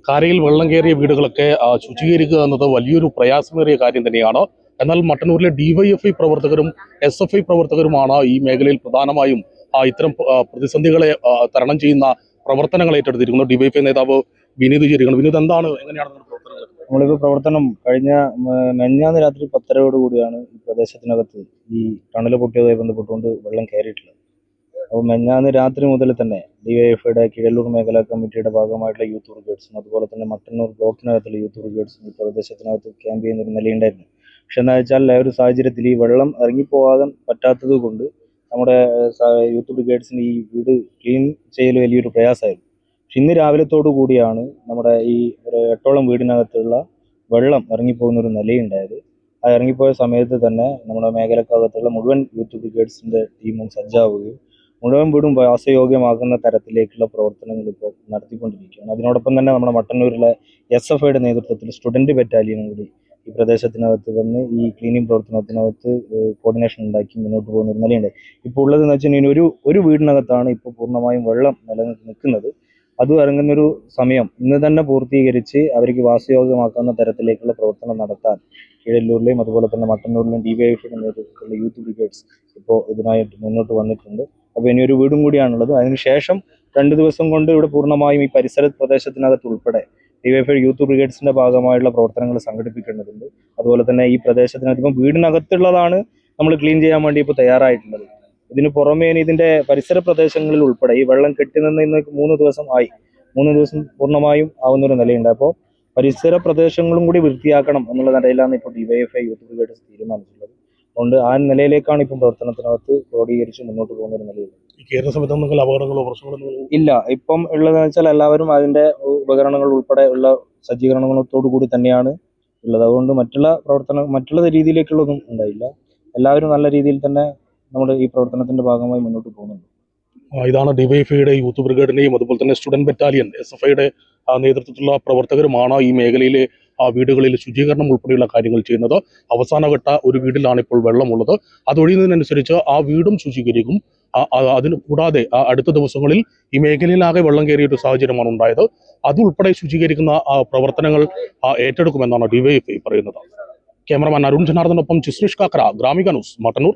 കരയിൽ വെള്ളം കയറിയ വീടുകളൊക്കെ ശുചീകരിക്കുക എന്നത് വലിയൊരു പ്രയാസമേറിയ കാര്യം തന്നെയാണ്. എന്നാൽ മട്ടന്നൂരിലെ ഡിവൈഎഫ്ഐ പ്രവർത്തകരും SFI പ്രവർത്തകരുമാണ് ഈ മേഖലയിൽ പ്രധാനമായും ഇത്തരം പ്രതിസന്ധികളെ തരണം ചെയ്യുന്ന പ്രവർത്തനങ്ങൾ ഏറ്റെടുത്തിരിക്കുന്നു. ഡിവൈഎഫ്ഐ നേതാവ് വിനീത് ചേരുകയാണ്. വിനീത്, എന്താണ്, എങ്ങനെയാണ് പ്രവർത്തനങ്ങൾ? നമ്മളിപ്പോൾ പ്രവർത്തനം കഴിഞ്ഞ മെഞ്ഞാന്ന് രാത്രി 10:30 കൂടിയാണ് ഈ പ്രദേശത്തിനകത്ത് ഈ ടണൽ പൊട്ടിയതുമായി ബന്ധപ്പെട്ടുകൊണ്ട് വെള്ളം കയറിയിട്ടുള്ളത്. അപ്പോൾ മെഞ്ഞാന്ന് രാത്രി മുതൽ തന്നെ ഡിവൈഎഫ്ഐയുടെ കിഴല്ലൂർ മേഖലാ കമ്മിറ്റിയുടെ ഭാഗമായിട്ടുള്ള യൂത്ത് ബ്രിഗേഡ്സും അതുപോലെ തന്നെ മട്ടന്നൂർ ബ്ലോക്കിനകത്തുള്ള യൂത്ത് ബ്രിഗേഡ്സും ഈ പ്രദേശത്തിനകത്ത് ക്യാമ്പ് ചെയ്യുന്ന ഒരു നിലയുണ്ടായിരുന്നു. പക്ഷെ എന്താ വെച്ചാൽ ഒരു സാഹചര്യത്തിൽ ഈ വെള്ളം ഇറങ്ങിപ്പോകാൻ പറ്റാത്തത് കൊണ്ട് നമ്മുടെ യൂത്ത് ബ്രിഗേഡ്സിന് ഈ വീട് ക്ലീൻ ചെയ്യൽ വലിയൊരു പ്രയാസമായിരുന്നു. പക്ഷെ ഇന്ന് രാവിലത്തോടു കൂടിയാണ് നമ്മുടെ ഈ ഒരു 8ഓളം വീടിനകത്തുള്ള വെള്ളം ഇറങ്ങിപ്പോകുന്ന ഒരു നിലയുണ്ടായത്. ആ ഇറങ്ങിപ്പോയ സമയത്ത് തന്നെ നമ്മുടെ മേഖലക്കകത്തുള്ള മുഴുവൻ യൂത്ത് ബ്രിഗേഡ്സിൻ്റെ ടീമും സജ്ജാവുകയും മുഴുവൻ വീടും വാസയോഗ്യമാകുന്ന തരത്തിലേക്കുള്ള പ്രവർത്തനങ്ങൾ ഇപ്പോൾ നടത്തിക്കൊണ്ടിരിക്കുകയാണ്. അതിനോടൊപ്പം തന്നെ നമ്മുടെ മട്ടന്നൂരിലെ SFIയുടെ നേതൃത്വത്തിൽ സ്റ്റുഡൻറ് ബറ്റാലിയനും കൂടി ഈ പ്രദേശത്തിനകത്ത് വന്ന് ഈ ക്ലീനിങ് പ്രവർത്തനത്തിനകത്ത് കോർഡിനേഷൻ ഉണ്ടാക്കി മുന്നോട്ട് പോകുന്ന ഒരു നിലയുണ്ട്. ഇപ്പോൾ ഉള്ളതെന്ന് വെച്ചിട്ടുണ്ടെങ്കിൽ ഒരു വീടിനകത്താണ് ഇപ്പോൾ പൂർണ്ണമായും വെള്ളം നിൽക്കുന്നത്. അത് ഇറങ്ങുന്നൊരു സമയം ഇന്ന് തന്നെ പൂർത്തീകരിച്ച് അവർക്ക് വാസയോഗ്യമാക്കുന്ന തരത്തിലേക്കുള്ള പ്രവർത്തനം നടത്താൻ കിഴല്ലൂരിലെയും അതുപോലെ തന്നെ മട്ടന്നൂരിലെയും ഡിവൈഎഫ്ഐയുടെ നേതൃത്വത്തിലുള്ള യൂത്ത് ബ്രിഗേഡ്സ് ഇപ്പോൾ ഇതിനായിട്ട് മുന്നോട്ട് വന്നിട്ടുണ്ട്. അപ്പോൾ ഇനി ഒരു വീടും കൂടിയാണുള്ളത്. അതിനുശേഷം 2 ദിവസം കൊണ്ട് ഇവിടെ പൂർണ്ണമായും ഈ പരിസര പ്രദേശത്തിനകത്ത് ഉൾപ്പെടെ ഡിവൈഎഫ്ഐ യൂത്ത് ബ്രിഗേഡ്സിന്റെ ഭാഗമായുള്ള പ്രവർത്തനങ്ങൾ സംഘടിപ്പിക്കേണ്ടതുണ്ട്. അതുപോലെ തന്നെ ഈ പ്രദേശത്തിനകത്ത് ഇപ്പം വീടിനകത്തുള്ളതാണ് നമ്മൾ ക്ലീൻ ചെയ്യാൻ വേണ്ടി ഇപ്പോൾ തയ്യാറായിട്ടുള്ളത്. ഇതിന് പുറമേ ഇതിന്റെ പരിസര പ്രദേശങ്ങളിൽ ഉൾപ്പെടെ ഈ വെള്ളം കെട്ടി നിന്ന് ഇന്ന് 3 ദിവസം ആയി. 3 ദിവസം പൂർണ്ണമായും ആവുന്ന ഒരു നിലയുണ്ട്. അപ്പോൾ പരിസര പ്രദേശങ്ങളും കൂടി വൃത്തിയാക്കണം എന്നുള്ള നിലയിലാണ് ഇപ്പോൾ ഡിവൈഎഫ്ഐ യൂത്ത് ബ്രിഗേഡ്സ് തീരുമാനിച്ചിട്ടുള്ളത്. അതുകൊണ്ട് ആ നിലയിലേക്കാണ് ഇപ്പം പ്രവർത്തനത്തിനകത്ത് ക്രോഡീകരിച്ച് മുന്നോട്ട് പോകുന്ന ഒരു നിലയിൽ. കയറുന്ന സമയത്ത് എന്തെങ്കിലും അപകടങ്ങളോ പ്രശ്നങ്ങളോ? ഇല്ല, ഇപ്പം ഉള്ളതെന്ന് വെച്ചാൽ എല്ലാവരും അതിന്റെ ഉപകരണങ്ങൾ ഉൾപ്പെടെ ഉള്ള സജ്ജീകരണങ്ങളോടു കൂടി തന്നെയാണ് ഉള്ളത്. അതുകൊണ്ട് മറ്റുള്ള രീതിയിലേക്കുള്ളതൊന്നും ഉണ്ടായില്ല. എല്ലാവരും നല്ല രീതിയിൽ തന്നെ നമ്മുടെ ഈ പ്രവർത്തനത്തിന്റെ ഭാഗമായി മുന്നോട്ട് പോകുന്നുണ്ട്. ഇതാണ് ഡിവൈഎഫ്ഐയുടെ യൂത്ത് ബ്രിഗേഡിന്റെയും അതുപോലെ തന്നെ സ്റ്റുഡന്റ് ബറ്റാലിയൻ SFIയുടെ നേതൃത്വത്തിലുള്ള പ്രവർത്തകരുമാണ് ഈ മേഖലയിലെ വീടുകളിൽ ശുചീകരണം ഉൾപ്പെടെയുള്ള കാര്യങ്ങൾ ചെയ്യുന്നത്. അവസാനഘട്ട ഒരു വീട്ടിലാണ് ഇപ്പോൾ വെള്ളമുള്ളത്. അതൊഴിയുന്നതിനനുസരിച്ച് ആ വീടും ശുചീകരിക്കും. അതിന് കൂടാതെ അടുത്ത ദിവസങ്ങളിൽ ഈ മേഖലയിലാകെ വെള്ളം കയറിയ ഒരു സാഹചര്യമാണ് ഉണ്ടായത്. അതുൾപ്പെടെ ശുചീകരിക്കുന്ന പ്രവർത്തനങ്ങൾ ഏറ്റെടുക്കുമെന്നാണ് ഡിവൈഎഫ്ഐ പറയുന്നത്. ക്യാമറമാൻ അരുൺ ജനാർദ്ദനൊപ്പം ജിസ്നേഷ് കാക്കര, ഗ്രാമിക ന്യൂസ്, മട്ടന്നൂർ.